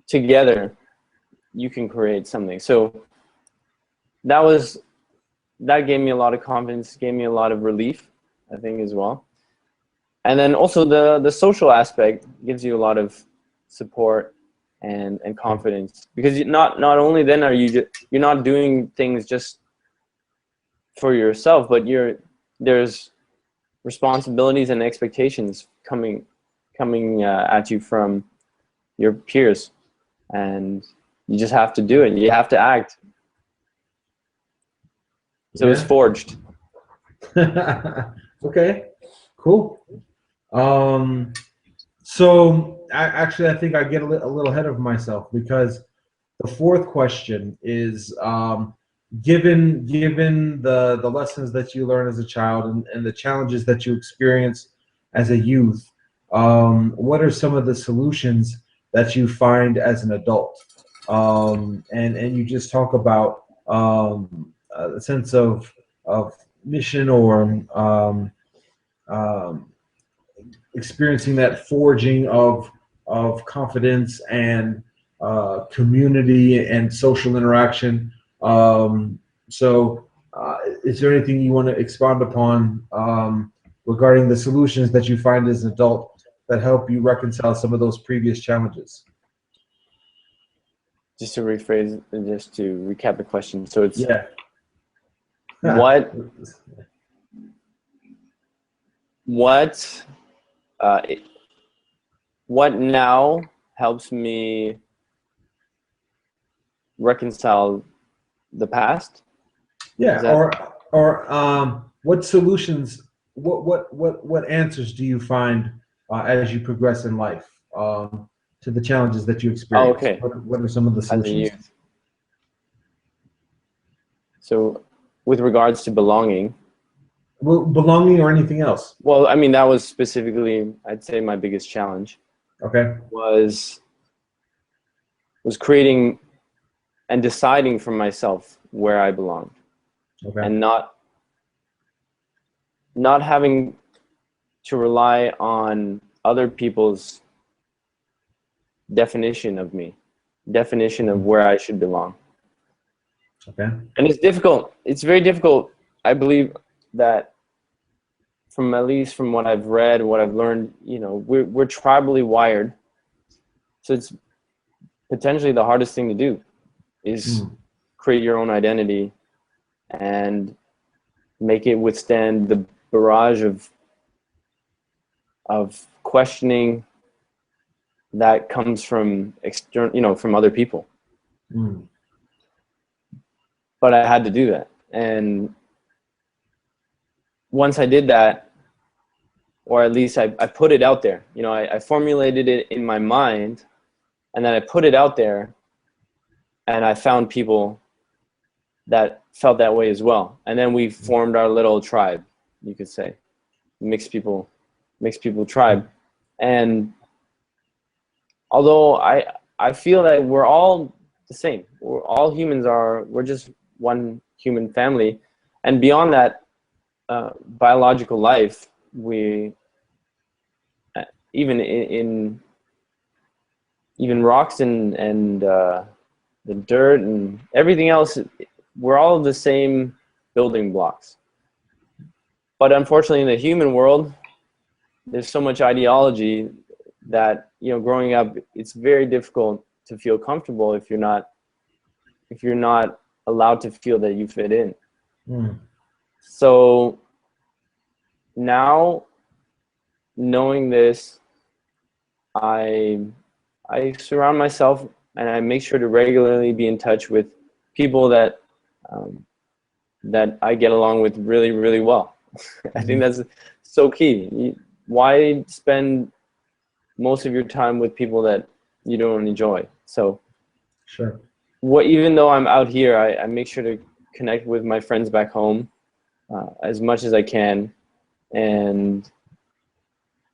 [SPEAKER 2] together you can create something. So that gave me a lot of confidence, gave me a lot of relief, I think, as well. And then also the social aspect gives you a lot of support and confidence, because not only then are you're not doing things just for yourself, but there's responsibilities and expectations coming at you from your peers, and you just have to do it. You have to act. So it's forged.
[SPEAKER 1] Okay, cool. So I think I get a little ahead of myself, because the fourth question is, given the lessons that you learn as a child, and the challenges that you experience as a youth, what are some of the solutions that you find as an adult? And you just talk about a sense of mission, or experiencing that forging of confidence and community and social interaction. So is there anything you want to expound upon regarding the solutions that you find as an adult that help you reconcile some of those previous challenges?
[SPEAKER 2] Just to rephrase, just to recap the question. So it's what now helps me reconcile the past?
[SPEAKER 1] What solutions, what answers do you find as you progress in life to the challenges that you experience?
[SPEAKER 2] Okay.
[SPEAKER 1] What are some of the solutions?
[SPEAKER 2] So with regards to belonging.
[SPEAKER 1] Well, belonging or anything else?
[SPEAKER 2] Well, I mean, that was specifically, I'd say, my biggest challenge.
[SPEAKER 1] Okay.
[SPEAKER 2] Was creating and deciding for myself where I belonged.
[SPEAKER 1] Okay.
[SPEAKER 2] And not having to rely on other people's definition of me, definition of where I should belong.
[SPEAKER 1] Okay.
[SPEAKER 2] And it's difficult. It's very difficult. I believe that, at least from what I've read, what I've learned, we're tribally wired. So it's potentially the hardest thing to do is create your own identity and make it withstand the barrage of questioning that comes from from other people. But I had to do that. And once I did that, or at least I put it out there, I formulated it in my mind, and then I put it out there, and I found people that felt that way as well. And then we formed our little tribe, you could say, mixed people tribe. And although I feel that we're all the same, all humans we're just one human family, and beyond that biological life, we even rocks and the dirt and everything else, we're all the same building blocks. But unfortunately, in the human world, there's so much ideology that, growing up, it's very difficult to feel comfortable if you're not allowed to feel that you fit in. So now, knowing this, I surround myself, and I make sure to regularly be in touch with people that I get along with really, really well. I think that's so key. Why spend most of your time with people that you don't enjoy? So
[SPEAKER 1] sure.
[SPEAKER 2] Even though I'm out here, I make sure to connect with my friends back home as much as I can, and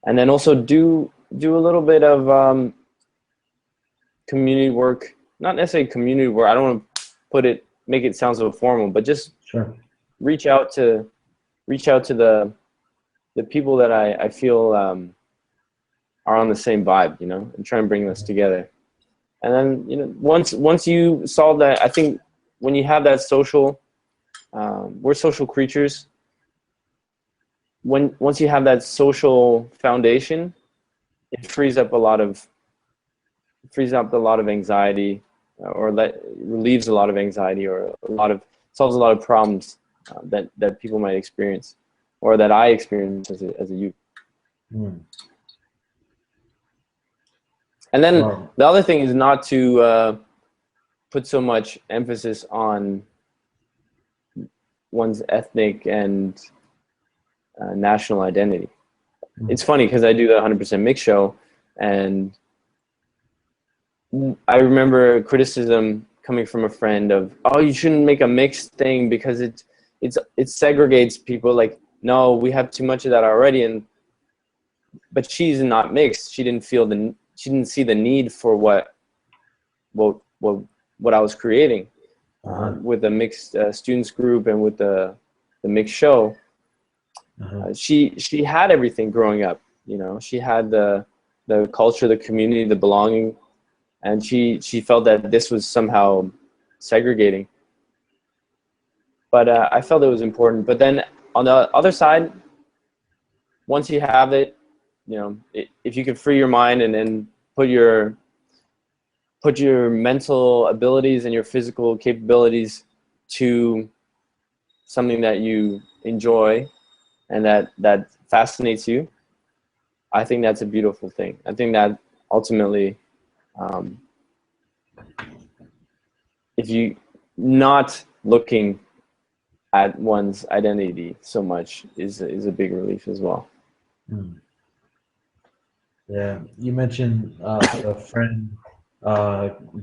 [SPEAKER 2] then also do a little bit of community work. Not necessarily community work. I don't want to make it sound so formal, but just reach out to the the people that I feel are on the same vibe, you know, and try and bring us together. And then, you know, once you solve that, I think when you have that social, we're social creatures. Once you have that social foundation, it frees up a lot of anxiety, or relieves a lot of anxiety, or solves a lot of problems that people might experience, or that I experienced as a youth.
[SPEAKER 1] Mm.
[SPEAKER 2] And then
[SPEAKER 1] Wow.
[SPEAKER 2] the other thing is not to put so much emphasis on one's ethnic and national identity.
[SPEAKER 1] Mm.
[SPEAKER 2] It's funny because I do the 100% mix show, and I remember criticism coming from a friend of, "Oh, you shouldn't make a mixed thing because it segregates people." Like, no, we have too much of that already. But she's not mixed. She didn't see the need for what I was creating with the mixed students group and with the mixed show. She had everything growing up. You know, she had the culture, the community, the belonging, and she felt that this was somehow segregating. But I felt it was important. But then on the other side, once you have it, you know, if you can free your mind and then put your mental abilities and your physical capabilities to something that you enjoy and that fascinates you, I think that's a beautiful thing. I think that ultimately, if you not looking at one's identity so much is a big relief as well.
[SPEAKER 1] Mm. Yeah, you mentioned a friend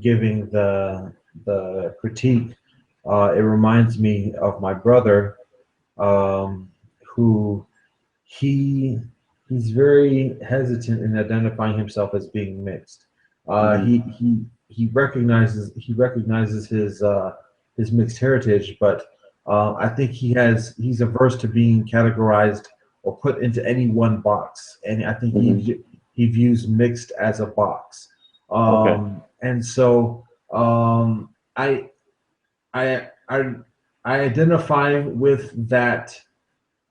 [SPEAKER 1] giving the critique. It reminds me of my brother, who he's very hesitant in identifying himself as being mixed. He recognizes his mixed heritage, but I think he's averse to being categorized or put into any one box, and I think he views mixed as a box.
[SPEAKER 2] Okay.
[SPEAKER 1] And so I I I I identify with that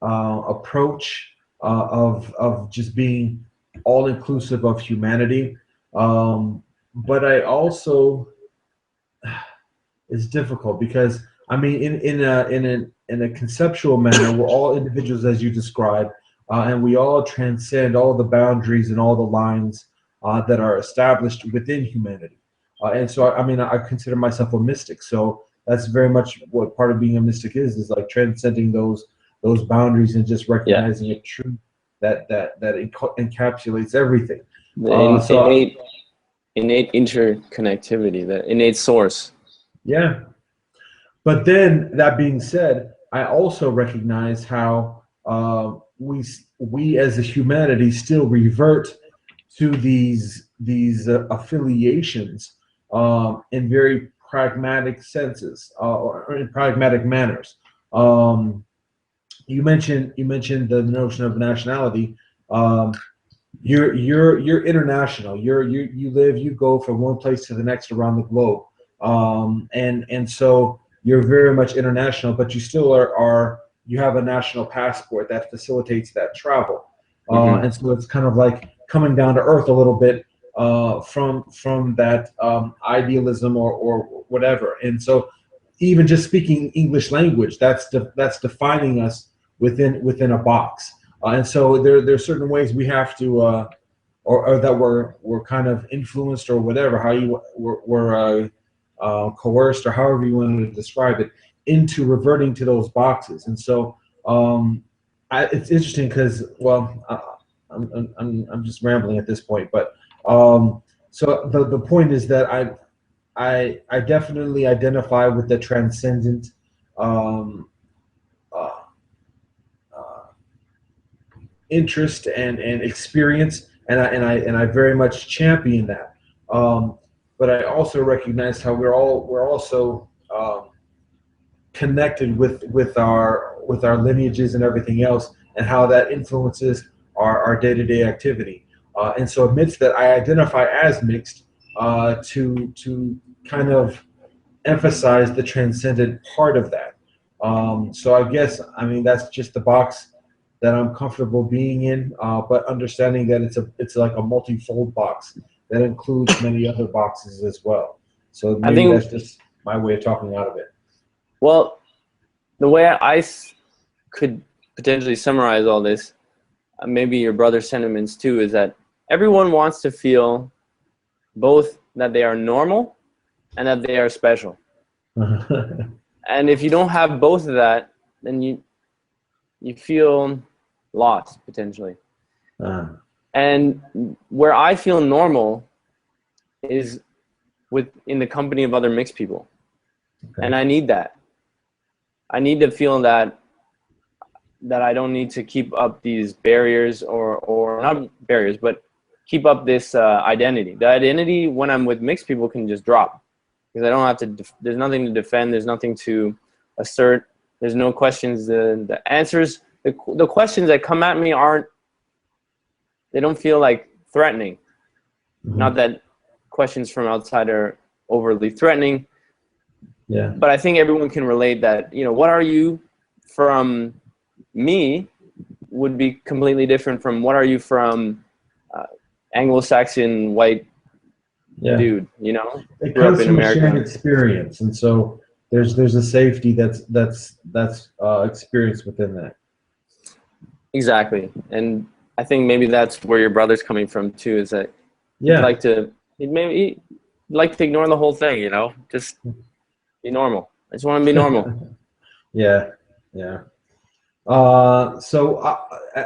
[SPEAKER 1] approach of just being all inclusive of humanity. But I also, it's difficult because I mean, in a conceptual manner, we're all individuals as you described, and we all transcend all the boundaries and all the lines that are established within humanity. And so, I mean, I consider myself a mystic. So that's very much what part of being a mystic is like transcending those boundaries and just recognizing a truth that encapsulates everything.
[SPEAKER 2] The innate interconnectivity, the innate source.
[SPEAKER 1] Yeah. But then that being said, I also recognize how we as a humanity still revert to these affiliations in very pragmatic senses or in pragmatic manners. You mentioned the notion of nationality. You're international. You go from one place to the next around the globe, and so you're very much international. But you still you have a national passport that facilitates that travel, and so it's kind of like coming down to earth a little bit from that idealism or whatever. And so even just speaking English language, that's defining us within a box. And so there's certain ways we have to, or that we're kind of influenced or whatever, how we're coerced or however you want to describe it, into reverting to those boxes. And so it's interesting because, well, I'm just rambling at this point, but so the point is that I definitely identify with the transcendent um, uh, interest and experience, and I very much champion that. But I also recognize how we're also connected with our lineages and everything else, and how that influences our day-to-day activity. And so amidst that, I identify as mixed to kind of emphasize the transcendent part of that. So I guess, I mean, that's just the box that I'm comfortable being in, but understanding that it's like a multifold box that includes many other boxes as well. So
[SPEAKER 2] I
[SPEAKER 1] maybe
[SPEAKER 2] think,
[SPEAKER 1] that's just my way of talking out of it.
[SPEAKER 2] well, the way could potentially summarize all this, maybe your brother's sentiments too, is that everyone wants to feel both that they are normal and that they are special. And if you don't have both of that, then you feel lost potentially. And where I feel normal is in the company of other mixed people.
[SPEAKER 1] Okay.
[SPEAKER 2] And I need that. I need to feel that I don't need to keep up these barriers or not barriers, but keep up this identity. The identity when I'm with mixed people can just drop because I don't have to, there's nothing to defend. There's nothing to assert. There's no questions. The answers, the questions that come at me they don't feel like threatening. Mm-hmm. Not that questions from outside are overly threatening.
[SPEAKER 1] Yeah.
[SPEAKER 2] But I think everyone can relate that, what are you from me would be completely different from what are you from Anglo-Saxon white dude,
[SPEAKER 1] It comes from a shared experience, and so there's a safety that's experienced within that.
[SPEAKER 2] Exactly, and I think maybe that's where your brother's coming from too. Is that he'd like to ignore the whole thing, just be normal. I just want to be normal.
[SPEAKER 1] Yeah. So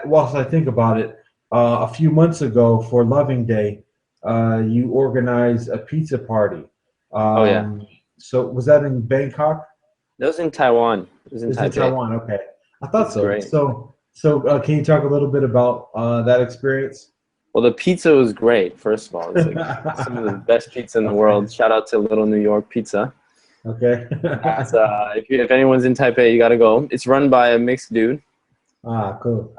[SPEAKER 1] whilst I think about it, a few months ago for Loving Day, you organized a pizza party.
[SPEAKER 2] Oh yeah.
[SPEAKER 1] So was that in Bangkok?
[SPEAKER 2] That was in Taiwan. It was in Taipei.
[SPEAKER 1] In Taiwan. Okay, I thought so.
[SPEAKER 2] Great.
[SPEAKER 1] So can you talk a little bit about that experience?
[SPEAKER 2] Well, the pizza was great. First of all, it's like some of the best pizza in the world. Shout out to Little New York Pizza.
[SPEAKER 1] Okay.
[SPEAKER 2] If anyone's in Taipei, you got to go. It's run by a mixed dude.
[SPEAKER 1] Ah, cool.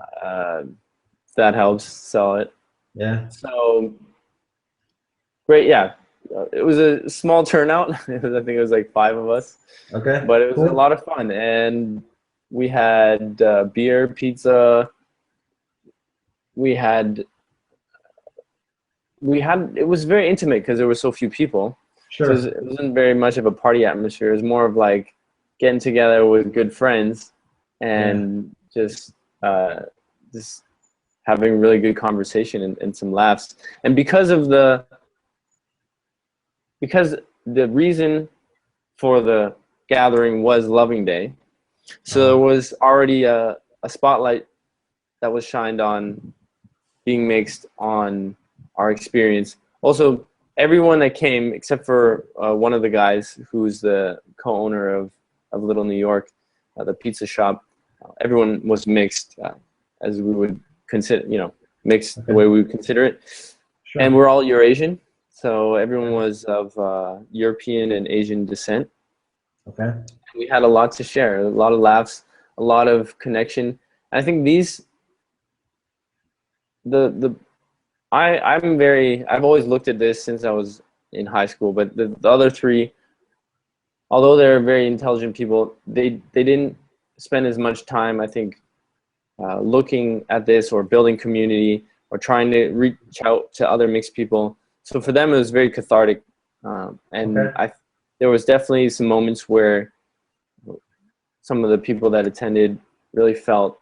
[SPEAKER 2] That helps sell it.
[SPEAKER 1] Yeah.
[SPEAKER 2] So great. Yeah. It was a small turnout. I think it was like 5 of us.
[SPEAKER 1] Okay.
[SPEAKER 2] But it was a lot of fun. And we had beer, pizza. It was very intimate because there were so few people.
[SPEAKER 1] Sure.
[SPEAKER 2] So it wasn't very much of a party atmosphere. It was more of like getting together with good friends and just having really good conversation and some laughs. And because the reason for the gathering was Loving Day, so there was already a spotlight that was shined on being mixed on our experience. Also, everyone that came, except for one of the guys who's the co-owner of Little New York, the pizza shop, everyone was mixed, as we would consider, mixed the way we would consider it. Sure. And we're all Eurasian, so everyone was of European and Asian descent.
[SPEAKER 1] Okay.
[SPEAKER 2] We had a lot to share, a lot of laughs, a lot of connection. And I think I've always looked at this since I was in high school, but the other three, although they're very intelligent people, they didn't spend as much time, I think, looking at this or building community or trying to reach out to other mixed people. So for them, it was very cathartic. There was definitely some moments where some of the people that attended really felt,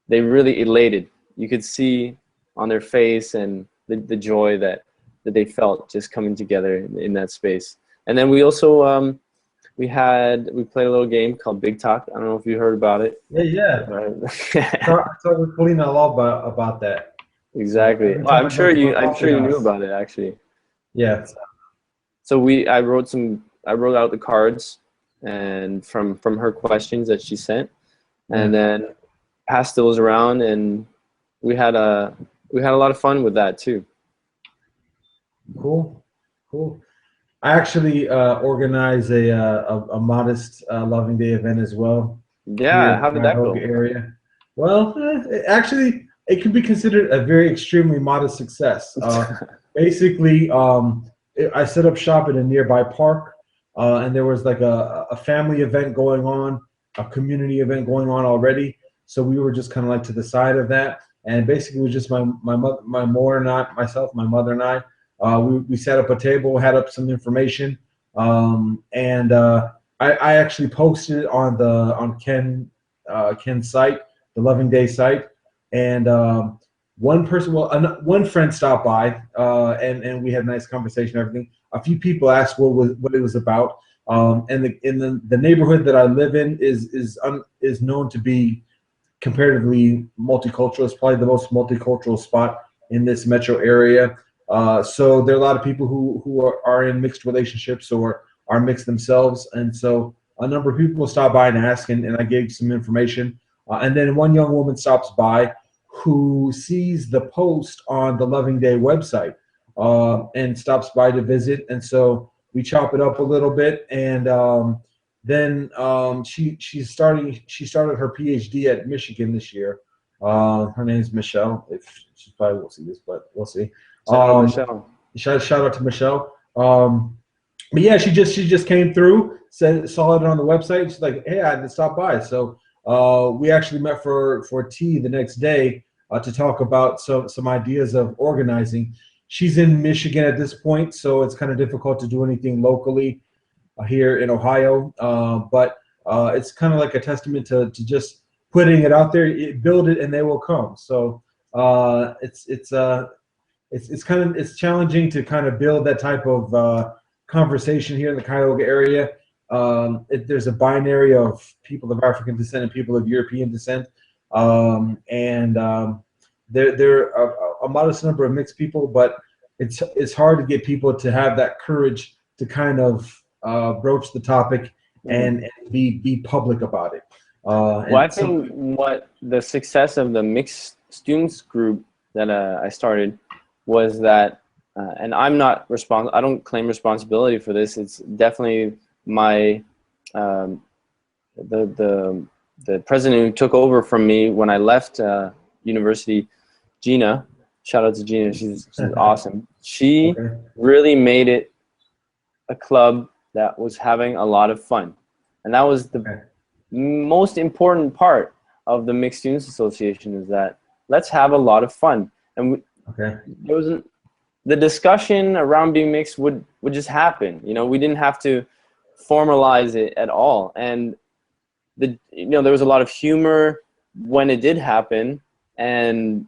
[SPEAKER 2] they really elated. You could see on their face and the joy that they felt just coming together in that space. And then we also we played a little game called Big Talk. I don't know if you heard about it.
[SPEAKER 1] Yeah. Talk with Polina a lot about that.
[SPEAKER 2] Exactly. Well, I'm sure you knew about it actually.
[SPEAKER 1] Yeah.
[SPEAKER 2] So I wrote out the cards and from her questions that she sent, and then passed those around, and we had a lot of fun with that too.
[SPEAKER 1] Cool. I actually organized a modest Loving Day event as well.
[SPEAKER 2] Yeah, how did that go?
[SPEAKER 1] Area. Well, actually, it could be considered a very extremely modest success. Basically, I set up shop in a nearby park, and there was like a family event going on, a community event going on already. So we were just kind of like to the side of that, and basically it was just my mother and I, myself, my mother and I. We set up a table, had up some information, and I actually posted on Ken's site, the Loving Day site, and one friend stopped by, and we had a nice conversation and everything. A few people asked what it was about, and the neighborhood that I live in is known to be comparatively multicultural. It's probably the most multicultural spot in this metro area. So there are a lot of people who are in mixed relationships or are mixed themselves, and so a number of people stop by and ask, and I gave some information. And then one young woman stops by who sees the post on the Loving Day website, and stops by to visit. And so we chop it up a little bit, and then she started her PhD at Michigan this year. Her name's Michelle. If she probably won't see this, but we'll see.
[SPEAKER 2] Michelle.
[SPEAKER 1] Shout out to Michelle. But yeah, she just came through, saw it on the website. She's like, hey, I had to stop by. So we actually met for tea the next day to talk about some ideas of organizing. She's in Michigan at this point, so it's kind of difficult to do anything locally here in Ohio. But it's kind of like a testament to just putting it out there. Build it, and they will come. So it's challenging to kind of build that type of conversation here in the Cuyahoga area. There's a binary of people of African descent and people of European descent, and there are a modest number of mixed people, but it's hard to get people to have that courage to kind of broach the topic and be public about it.
[SPEAKER 2] Well, I think what the success of the mixed students group that I started was that, and I'm not responsible. I don't claim responsibility for this. It's definitely my the president who took over from me when I left university, Gina. Shout out to Gina. She's awesome. She really made it a club that was having a lot of fun, and that was the most important part of the Mixed Students Association, is that let's have a lot of fun. And there was the discussion around being mixed would just happen. You know, we didn't have to formalize it at all. And there was a lot of humor when it did happen, and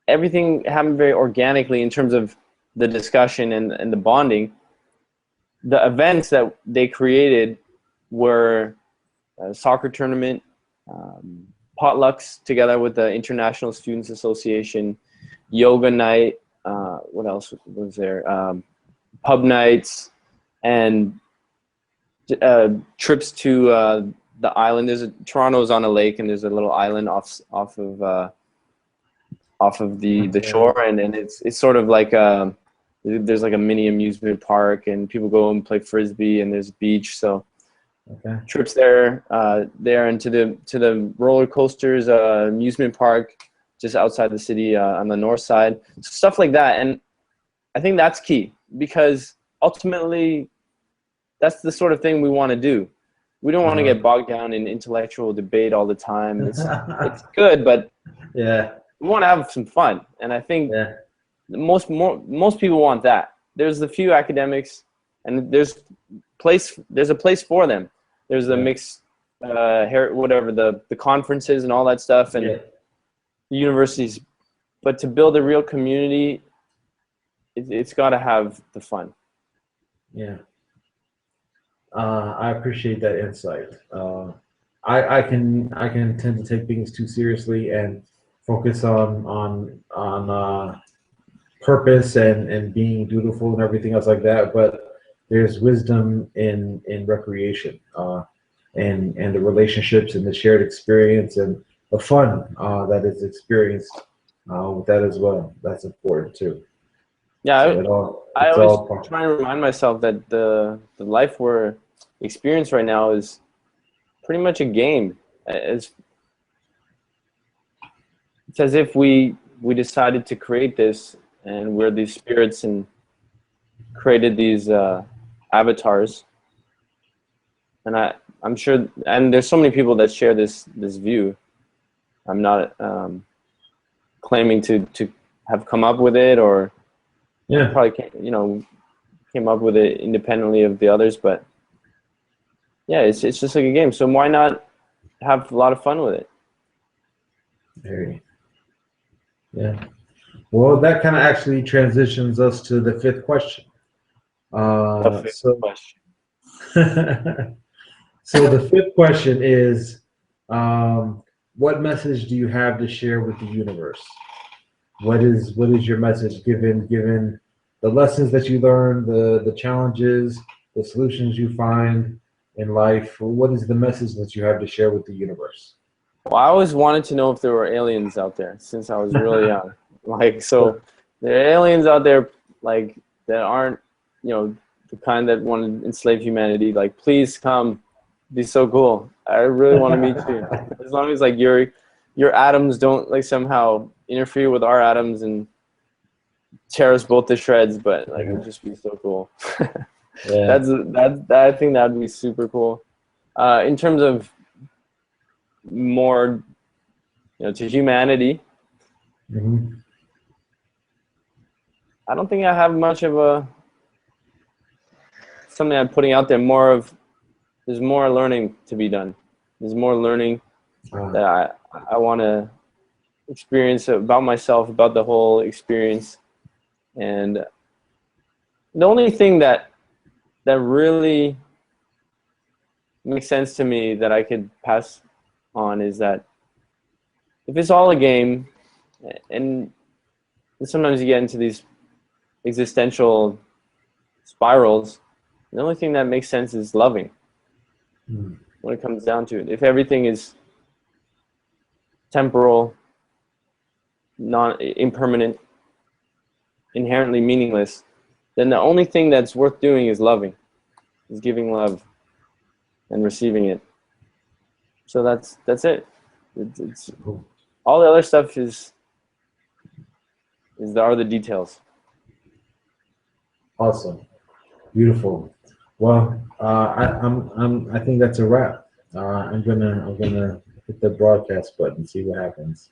[SPEAKER 2] everything happened very organically in terms of the discussion and the bonding. The events that they created were a soccer tournament, potlucks together with the International Students Association, yoga night, what else was there? Pub nights, and trips to the island. Toronto's on a lake, and there's a little island off of the shore, and it's sort of like there's like a mini amusement park, and people go and play frisbee, and there's a beach. So trips there and to the roller coasters, amusement park just outside the city on the north side, stuff like that. And I think that's key, because ultimately that's the sort of thing we want to do. We don't want to get bogged down in intellectual debate all the time. It's good, but we want to have some fun. And I think most people want that. There's a few academics, and there's a place for them. There's the mixed whatever, the conferences and all that stuff, and universities. But to build a real community, it's got to have the fun.
[SPEAKER 1] I appreciate that insight. I can tend to take things too seriously and focus on purpose and being dutiful and everything else like that. But there's wisdom in recreation, and the relationships and the shared experience and the fun that is experienced with that as well. That's important too.
[SPEAKER 2] Yeah, so I always try and remind myself that the life we're experiencing right now is pretty much a game. As it's as if we decided to create this, and we're these spirits and created these avatars. And I'm sure, and there's so many people that share this view. I'm not claiming to have come up with it, or probably came up with it independently of the others, but yeah, it's just like a game. So why not have a lot of fun with it?
[SPEAKER 1] Very. Yeah. Well, that kind of actually transitions us to the fifth question.
[SPEAKER 2] The fifth question.
[SPEAKER 1] So the fifth question is, what message do you have to share with the universe? What is your message, given the lessons that you learn, the challenges, the solutions you find in life? What is the message that you have to share with the universe?
[SPEAKER 2] Well, I always wanted to know if there were aliens out there since I was really young. Like, so there are aliens out there, like, that aren't, the kind that want to enslave humanity. Like, please come, be so cool. I really want to meet you. As long as like your atoms don't like somehow interfere with our atoms and tear us both to shreds, but like it would just be so cool.
[SPEAKER 1] Yeah.
[SPEAKER 2] I think that'd be super cool. In terms of more, to humanity,
[SPEAKER 1] Mm-hmm.
[SPEAKER 2] I don't think I have much of something I'm putting out there. There's more learning to be done. There's more learning that I want to experience about myself, about the whole experience. And the only thing that really makes sense to me that I could pass on is that if it's all a game, and sometimes you get into these existential spirals, the only thing that makes sense is loving. When it comes down to it, if everything is temporal, impermanent, inherently meaningless, then the only thing that's worth doing is loving, is giving love and receiving it. So that's it. It's all the other stuff are the details.
[SPEAKER 1] Awesome. Beautiful. Well, I think that's a wrap. I'm gonna hit the broadcast button, see what happens.